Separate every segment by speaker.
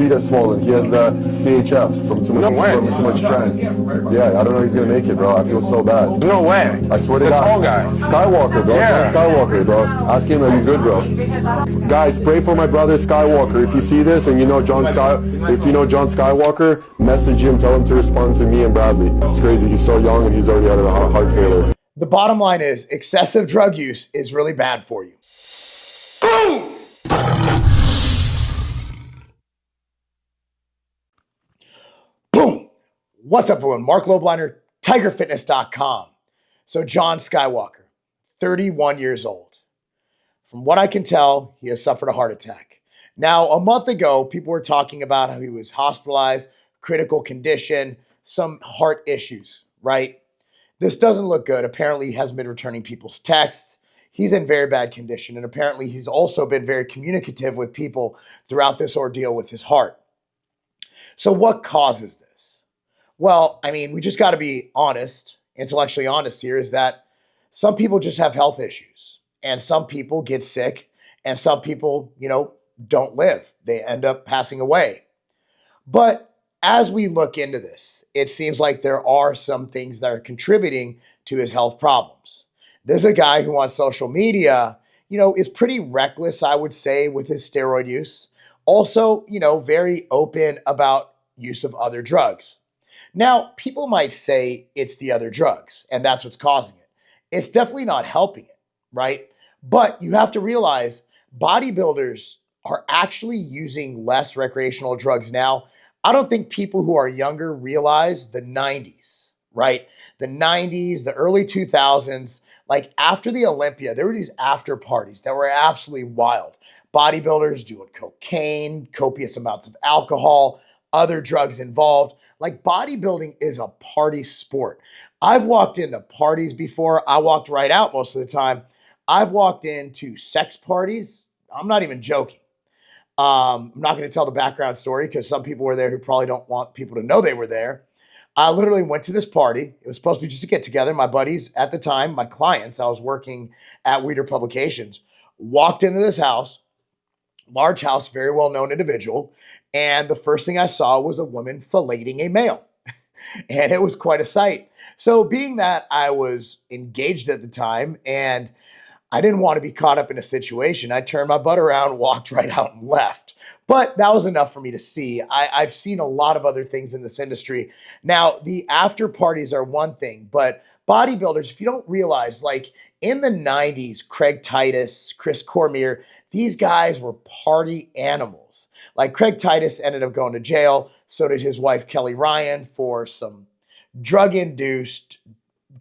Speaker 1: feet are swollen. He has the CHF from too much training. Yeah, I don't know if he's gonna make it, bro. I feel so bad.
Speaker 2: No way.
Speaker 1: I swear to God.
Speaker 2: The tall guy.
Speaker 1: Skywalker, bro.
Speaker 2: Yeah.
Speaker 1: Jon Skywalker, bro. Ask him, are you good, bro? Guys, pray for my brother Skywalker. If you see this and you know Jon Skywalker, message him, tell him to respond to me and Bradley. It's crazy. He's so young and he's already had a heart failure.
Speaker 3: The bottom line is excessive drug use is really bad for you. Boom! Boom! What's up, everyone? Marc Lobliner, TigerFitness.com. So Jon Skywalker, 31 years old. From what I can tell, he has suffered a heart attack. Now, a month ago, people were talking about how he was hospitalized, critical condition, some heart issues, right? This doesn't look good. Apparently, he hasn't been returning people's texts. He's in very bad condition. And apparently, he's also been very communicative with people throughout this ordeal with his heart. So what causes this? Well, I mean, we just got to be honest, intellectually honest here, is that some people just have health issues. And some people get sick. And some people, don't live. They end up passing away. But as we look into this, it seems like there are some things that are contributing to his health problems. There's a guy who on social media, is pretty reckless, I would say, with his steroid use. Also, very open about use of other drugs. Now, people might say it's the other drugs, and that's what's causing it. It's definitely not helping it, right? But you have to realize bodybuilders are actually using less recreational drugs now. I don't think people who are younger realize the 90s, right? The 90s, the early 2000s, like after the Olympia, there were these after parties that were absolutely wild. Bodybuilders doing cocaine, copious amounts of alcohol, other drugs involved. Like bodybuilding is a party sport. I've walked into parties before. I walked right out most of the time. I've walked into sex parties. I'm not even joking. I'm not going to tell the background story because some people were there who probably don't want people to know they were there. I literally went to this party. It was supposed to be just a get together. My buddies at the time, my clients, I was working at Weeder Publications, walked into this house, large house, very well-known individual. And the first thing I saw was a woman filleting a male. And it was quite a sight. So being that I was engaged at the time and I didn't want to be caught up in a situation, I turned my butt around, walked right out and left. But that was enough for me to see. I've seen a lot of other things in this industry. Now, the after parties are one thing, but bodybuilders, if you don't realize, like in the 90s, Craig Titus, Chris Cormier, these guys were party animals. Like Craig Titus ended up going to jail. So did his wife, Kelly Ryan, for some drug-induced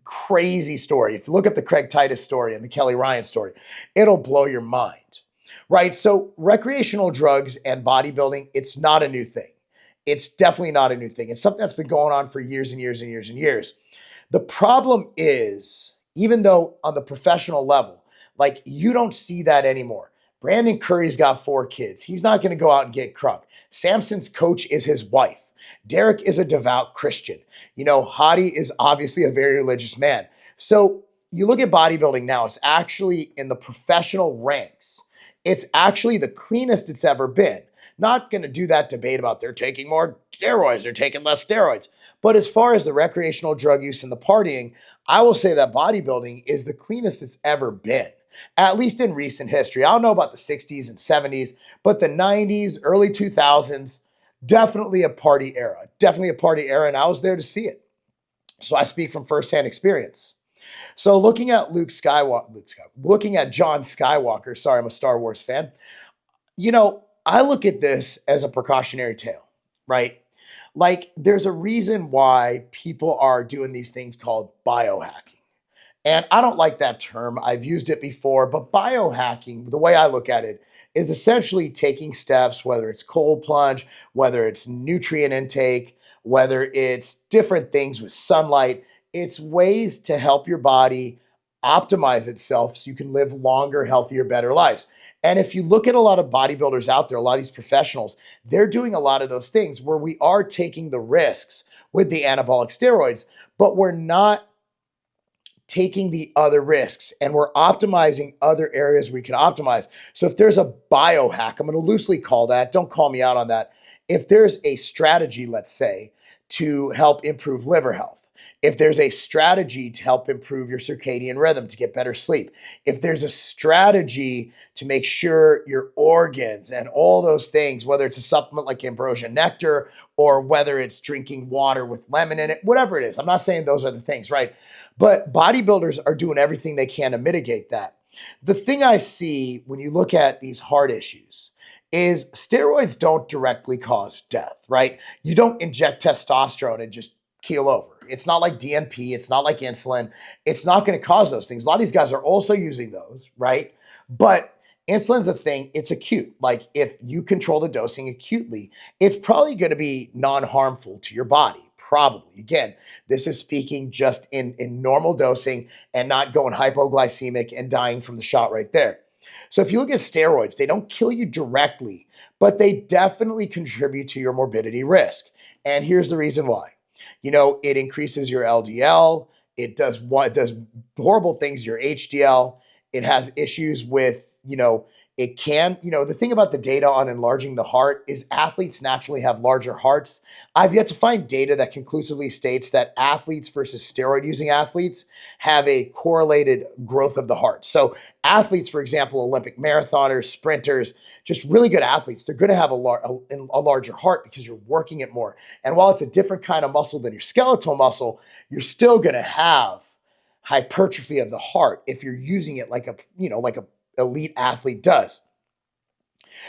Speaker 3: crazy story. If you look at the Craig Titus story and the Kelly Ryan story, it'll blow your mind, right? So recreational drugs and bodybuilding, it's not a new thing. It's definitely not a new thing. It's something that's been going on for years and years and years and years. The problem is, even though on the professional level, like you don't see that anymore. Brandon Curry's got 4 kids. He's not going to go out and get crunk. Samson's coach is his wife. Derek is a devout Christian. Hadi is obviously a very religious man. So you look at bodybuilding now, it's actually in the professional ranks. It's actually the cleanest it's ever been. Not going to do that debate about they're taking more steroids, they're taking less steroids. But as far as the recreational drug use and the partying, I will say that bodybuilding is the cleanest it's ever been, at least in recent history. I don't know about the 60s and 70s, but the 90s, early 2000s, definitely a party era, and I was there to see it. So I speak from firsthand experience. So looking at looking at Jon Skywalker, sorry, I'm a Star Wars fan. I look at this as a precautionary tale, right? Like there's a reason why people are doing these things called biohacking. And I don't like that term. I've used it before, but biohacking, the way I look at it, is essentially taking steps, whether it's cold plunge, whether it's nutrient intake, whether it's different things with sunlight. It's ways to help your body optimize itself so you can live longer, healthier, better lives. And if you look at a lot of bodybuilders out there, a lot of these professionals, they're doing a lot of those things where we are taking the risks with the anabolic steroids, but we're not taking the other risks and we're optimizing other areas we can optimize. So if there's a biohack, I'm going to loosely call that, don't call me out on that. if there's a strategy, let's say, to help improve liver health, if there's a strategy to help improve your circadian rhythm to get better sleep, if there's a strategy to make sure your organs and all those things, whether it's a supplement like ambrosia nectar or whether it's drinking water with lemon in it, whatever it is, I'm not saying those are the things, right? But bodybuilders are doing everything they can to mitigate that. The thing I see when you look at these heart issues is steroids don't directly cause death, right? You don't inject testosterone and just keel over. It's not like DNP. It's not like insulin. It's not going to cause those things. A lot of these guys are also using those, right? But insulin's a thing. It's acute. Like if you control the dosing acutely, it's probably going to be non-harmful to your body. Probably. Again, this is speaking just in normal dosing and not going hypoglycemic and dying from the shot right there. So if you look at steroids, they don't kill you directly, but they definitely contribute to your morbidity risk. And here's the reason why. It increases your LDL. It does horrible things to your HDL. It has issues with, it can, the thing about the data on enlarging the heart is athletes naturally have larger hearts. I've yet to find data that conclusively states that athletes versus steroid using athletes have a correlated growth of the heart. So athletes, for example, Olympic marathoners, sprinters, just really good athletes, they're going to have a larger heart because you're working it more. And while it's a different kind of muscle than your skeletal muscle, you're still going to have hypertrophy of the heart if you're using it like a elite athlete does.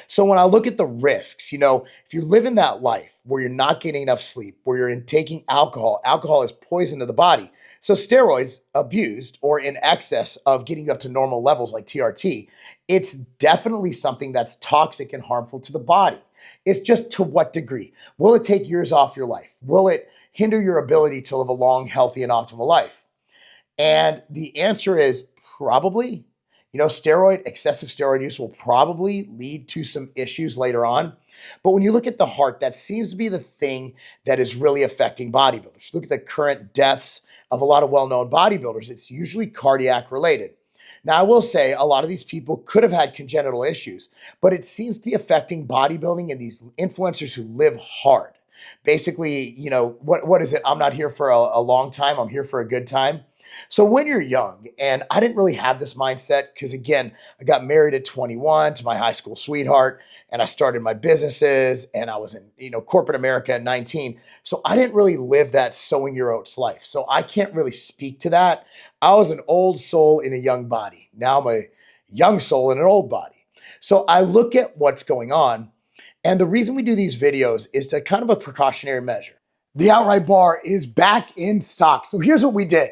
Speaker 3: So when I look at the risks, if you live in that life where you're not getting enough sleep, where you're taking alcohol is poison to the body. So steroids abused or in excess of getting up to normal levels like TRT, it's definitely something that's toxic and harmful to the body. It's just to what degree? Will it take years off your life? Will it hinder your ability to live a long, healthy, and optimal life? And the answer is probably. Excessive steroid use will probably lead to some issues later on. But when you look at the heart, that seems to be the thing that is really affecting bodybuilders. Look at the current deaths of a lot of well-known bodybuilders. It's usually cardiac related. Now, I will say a lot of these people could have had congenital issues, but it seems to be affecting bodybuilding and these influencers who live hard. Basically, what is it? I'm not here for a long time. I'm here for a good time. So when you're young, and I didn't really have this mindset because, again, I got married at 21 to my high school sweetheart, and I started my businesses, and I was in, corporate America at 19. So I didn't really live that sowing your oats life. So I can't really speak to that. I was an old soul in a young body. Now I'm a young soul in an old body. So I look at what's going on, and the reason we do these videos is to kind of a precautionary measure. The outright bar is back in stock. So here's what we did.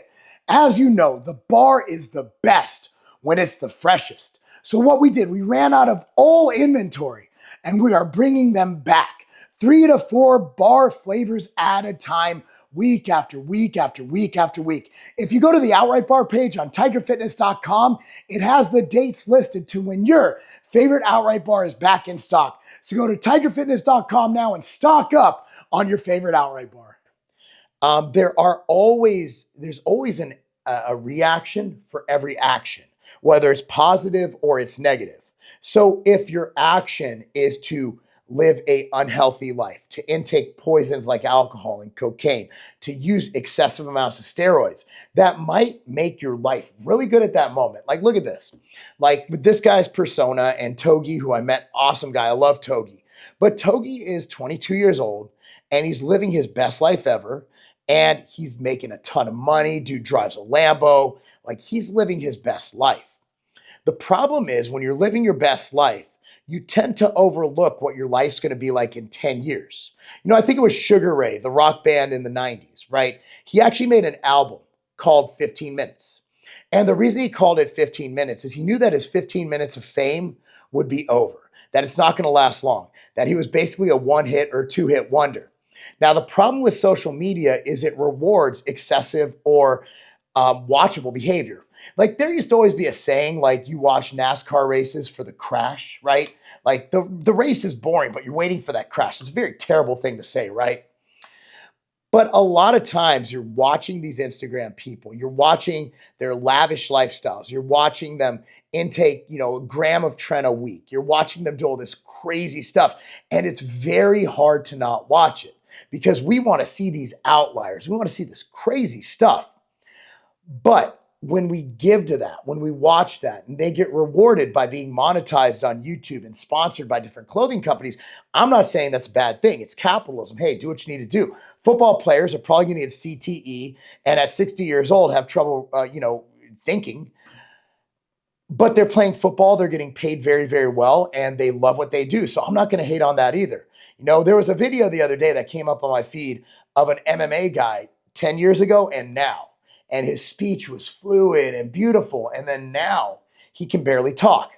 Speaker 3: As you know, the bar is the best when it's the freshest. So what we did, we ran out of all inventory and we are bringing them back. 3 to 4 bar flavors at a time, week after week after week after week. If you go to the Outright Bar page on tigerfitness.com, it has the dates listed to when your favorite Outright Bar is back in stock. So go to tigerfitness.com now and stock up on your favorite Outright Bar. There's always a reaction for every action, whether it's positive or it's negative. So if your action is to live a unhealthy life, to intake poisons like alcohol and cocaine, to use excessive amounts of steroids, that might make your life really good at that moment. Like, look at this. Like with this guy's persona and Togi, who I met, awesome guy. I love Togi. But Togi is 22 years old and he's living his best life ever. And he's making a ton of money. Dude drives a Lambo. Like he's living his best life. The problem is when you're living your best life, you tend to overlook what your life's going to be like in 10 years. I think it was Sugar Ray, the rock band in the 90s, right? He actually made an album called 15 Minutes. And the reason he called it 15 Minutes is he knew that his 15 minutes of fame would be over, that it's not going to last long, that he was basically a one-hit or two-hit wonder. Now, the problem with social media is it rewards excessive or watchable behavior. Like there used to always be a saying, like you watch NASCAR races for the crash, right? Like the race is boring, but you're waiting for that crash. It's a very terrible thing to say, right? But a lot of times you're watching these Instagram people, you're watching their lavish lifestyles, you're watching them intake, a gram of Tren a week, you're watching them do all this crazy stuff. And it's very hard to not watch it because we want to see these outliers. We want to see this crazy stuff. But when we give to that, when we watch that, and they get rewarded by being monetized on YouTube and sponsored by different clothing companies, I'm not saying that's a bad thing. It's capitalism. Hey, do what you need to do. Football players are probably going to get CTE and at 60 years old have trouble, thinking. But they're playing football. They're getting paid very, very well, and they love what they do. So I'm not going to hate on that either. There was a video the other day that came up on my feed of an MMA guy 10 years ago and now. And his speech was fluid and beautiful. And then now he can barely talk.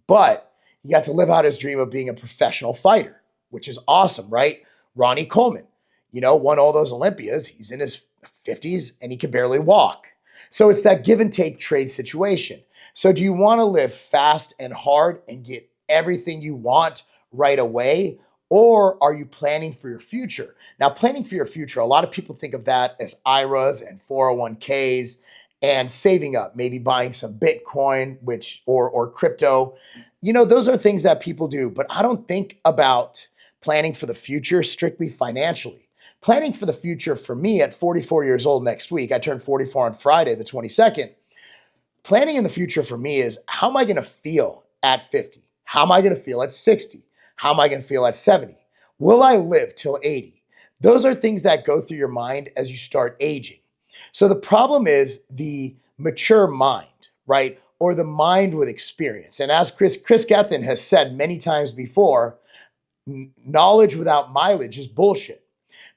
Speaker 3: But he got to live out his dream of being a professional fighter, which is awesome, right? Ronnie Coleman, won all those Olympias. He's in his 50s and he can barely walk. So it's that give and take trade situation. So do you want to live fast and hard and get everything you want right away? Or are you planning for your future? Now, planning for your future, a lot of people think of that as IRAs and 401ks and saving up, maybe buying some Bitcoin, or crypto. Those are things that people do, but I don't think about planning for the future strictly financially. Planning for the future for me at 44 years old next week, I turned 44 on Friday, the 22nd. Planning in the future for me is, how am I going to feel at 50? How am I going to feel at 60? How am I going to feel at 70? Will I live till 80? Those are things that go through your mind as you start aging. So the problem is the mature mind, right? Or the mind with experience. And as Chris Gethin has said many times before, knowledge without mileage is bullshit.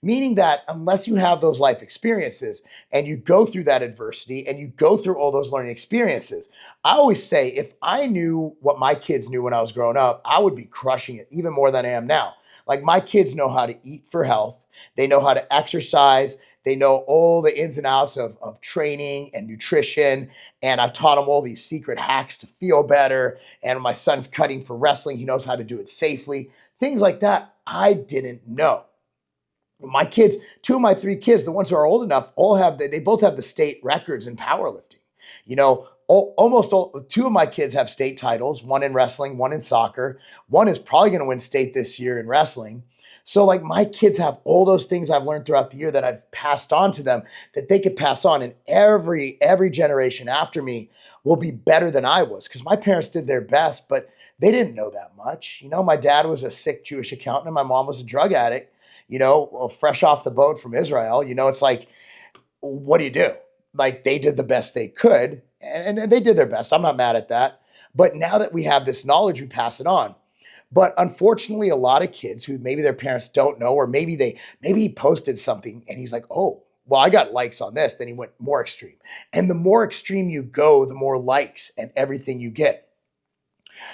Speaker 3: Meaning that unless you have those life experiences and you go through that adversity and you go through all those learning experiences, I always say, if I knew what my kids knew when I was growing up, I would be crushing it even more than I am now. Like, my kids know how to eat for health. They know how to exercise. They know all the ins and outs of training and nutrition. And I've taught them all these secret hacks to feel better. And my son's cutting for wrestling. He knows how to do it safely. Things like that I didn't know. My kids, two of my three kids, the ones who are old enough, they both have the state records in powerlifting. Almost all, two of my kids have state titles, one in wrestling, one in soccer. One is probably going to win state this year in wrestling. So like, my kids have all those things I've learned throughout the year that I've passed on to them that they could pass on. And every generation after me will be better than I was, because my parents did their best, but they didn't know that much. My dad was a sick Jewish accountant and my mom was a drug addict. Fresh off the boat from Israel. It's like, what do you do? Like, they did the best they could, and they did their best. I'm not mad at that. But now that we have this knowledge, we pass it on. But unfortunately, a lot of kids who maybe their parents don't know, or maybe he posted something and he's like, oh, well, I got likes on this. Then he went more extreme. And the more extreme you go, the more likes and everything you get.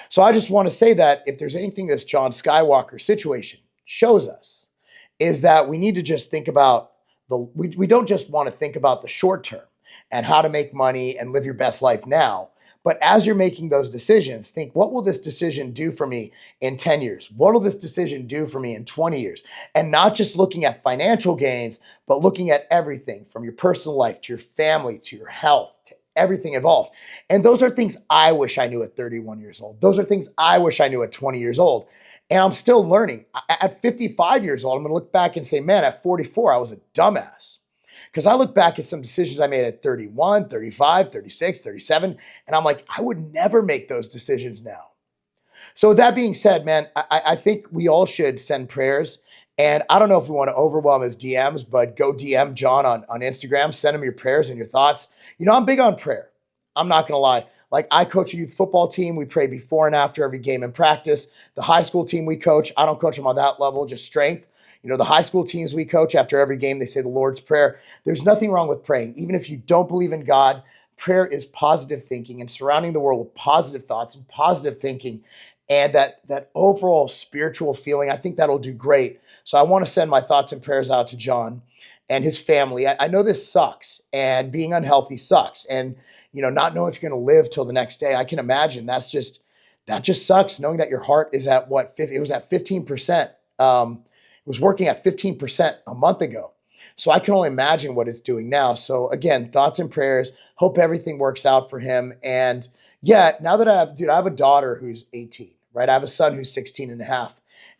Speaker 3: So I just want to say that if there's anything this Jon Skywalker situation shows us, is that we need to just think about we don't just want to think about the short term and how to make money and live your best life now. But as you're making those decisions, think, what will this decision do for me in 10 years? What will this decision do for me in 20 years? And not just looking at financial gains, but looking at everything from your personal life to your family, to your health, to everything involved. And those are things I wish I knew at 31 years old. Those are things I wish I knew at 20 years old. And I'm still learning. At 55 years old, I'm going to look back and say, man, at 44, I was a dumbass. Because I look back at some decisions I made at 31, 35, 36, 37, and I'm like, I would never make those decisions now. So with that being said, man, I think we all should send prayers. And I don't know if we want to overwhelm his DMs, but go DM Jon on Instagram. Send him your prayers and your thoughts. I'm big on prayer. I'm not going to lie. Like, I coach a youth football team. We pray before and after every game in practice. The high school team we coach, I don't coach them on that level, just strength. The high school teams we coach, after every game, they say the Lord's Prayer. There's nothing wrong with praying. Even if you don't believe in God, prayer is positive thinking and surrounding the world with positive thoughts and positive thinking. And that overall spiritual feeling, I think that'll do great. So I want to send my thoughts and prayers out to Jon and his family. I know this sucks, and being unhealthy sucks. And not knowing if you're going to live till the next day, I can imagine that just sucks, knowing that your heart is at 50, it was at 15%. was working at 15% a month ago. So I can only imagine what it's doing now. So again, thoughts and prayers. Hope everything works out for him. And yeah, now that I have a daughter who's 18, right? I have a son who's 16 and a half.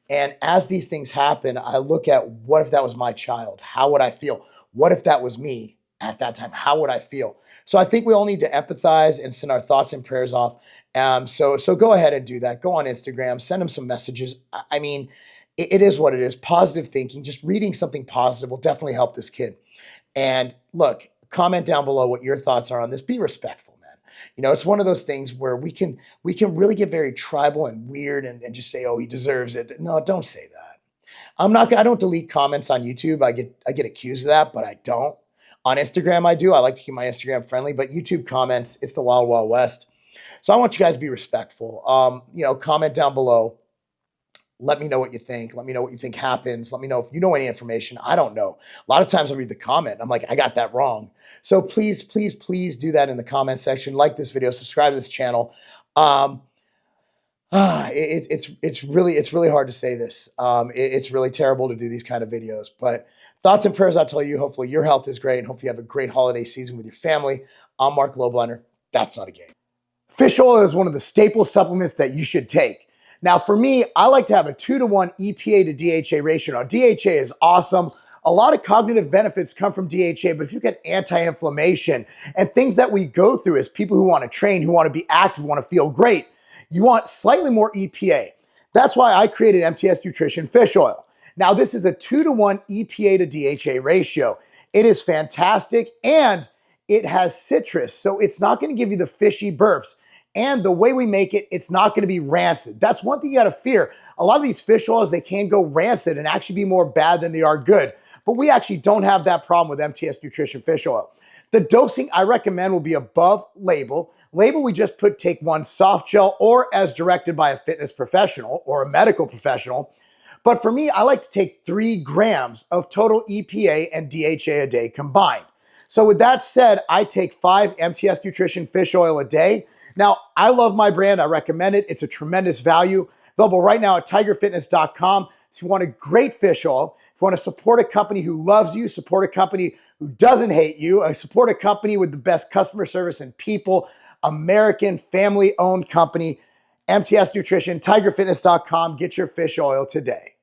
Speaker 3: And as these things happen, I look at, what if that was my child? How would I feel? What if that was me at that time? How would I feel? So I think we all need to empathize and send our thoughts and prayers off. So go ahead and do that. Go on Instagram, send him some messages. I mean, it is what it is. Positive thinking, just reading something positive will definitely help this kid. And look, comment down below what your thoughts are on this. Be respectful, man. You know, it's one of those things where we can really get very tribal and weird and just say, oh, he deserves it. No, don't say that. I don't delete comments on YouTube. I get accused of that, but I don't. On Instagram, I do. I like to keep my Instagram friendly, but YouTube comments, it's the wild, wild west. So I want you guys to be respectful. You know, comment down below. Let me know what you think. Let me know what you think happens. Let me know if you know any information. I don't know. A lot of times I read the comment. I'm like, I got that wrong. So please, please, please do that in the comment section. Like this video, subscribe to this channel. It's really hard to say this. It's really terrible to do these kind of videos, but thoughts and prayers out to you. Hopefully your health is great and hopefully you have a great holiday season with your family. I'm Marc Lobliner. That's not a game. Fish oil is one of the staple supplements that you should take. Now, for me, I like to have a 2-to-1 EPA to DHA ratio. Now, DHA is awesome. A lot of cognitive benefits come from DHA, but if you get anti-inflammation and things that we go through as people who want to train, who want to be active, want to feel great, you want slightly more EPA. That's why I created MTS Nutrition Fish Oil. Now, this is a 2-to-1 EPA to DHA ratio. It is fantastic, and it has citrus, so it's not going to give you the fishy burps. And the way we make it, it's not going to be rancid. That's one thing you got to fear. A lot of these fish oils, they can go rancid and actually be more bad than they are good. But we actually don't have that problem with MTS Nutrition Fish Oil. The dosing I recommend will be above label. Label, we just take one soft gel or as directed by a fitness professional or a medical professional. But for me, I like to take 3 grams of total EPA and DHA a day combined. So with that said, I take 5 MTS Nutrition Fish Oil a day. Now, I love my brand. I recommend it. It's a tremendous value. Available right now at tigerfitness.com. If you want a great fish oil, if you want to support a company who loves you, support a company who doesn't hate you, support a company with the best customer service and people, American family-owned company, MTS Nutrition, tigerfitness.com. Get your fish oil today.